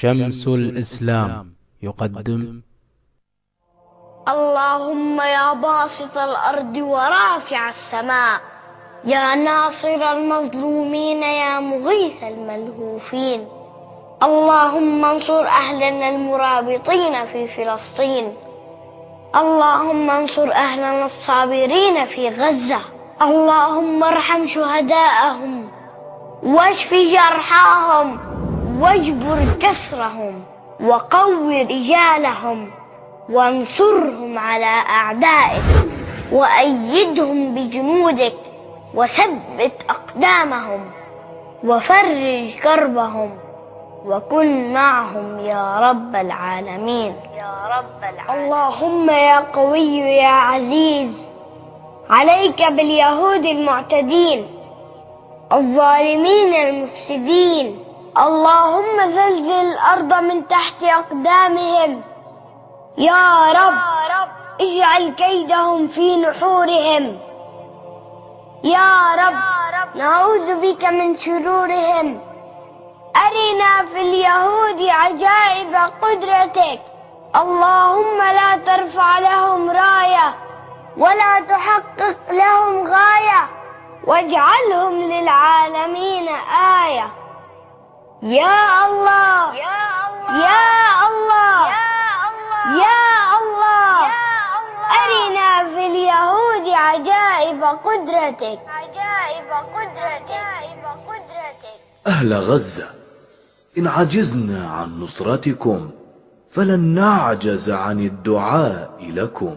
شمس الاسلام يقدم: اللهم يا باسط الأرض ورافع السماء، يا ناصر المظلومين، يا مغيث الملهوفين، اللهم انصر أهلنا المرابطين في فلسطين، اللهم انصر أهلنا الصابرين في غزة، اللهم ارحم شهداءهم واشف جرحاهم واجبر كسرهم وقو رجالهم وانصرهم على أعدائك وأيدهم بجنودك وثبت أقدامهم وفرج كربهم وكن معهم يا رب العالمين. اللهم يا قوي يا عزيز، عليك باليهود المعتدين الظالمين المفسدين، اللهم زلزل الأرض من تحت أقدامهم يا رب، اجعل كيدهم في نحورهم يا رب، نعوذ بك من شرورهم. أرنا في اليهود عجائب قدرتك، اللهم لا ترفع لهم راية ولا تحقق لهم غاية، واجعلهم للعالمين آية. يا الله يا الله يا الله، أرنا في اليهود عجائب قدرتك. أهل غزة، إن عجزنا عن نصرتكم فلن نعجز عن الدعاء لكم.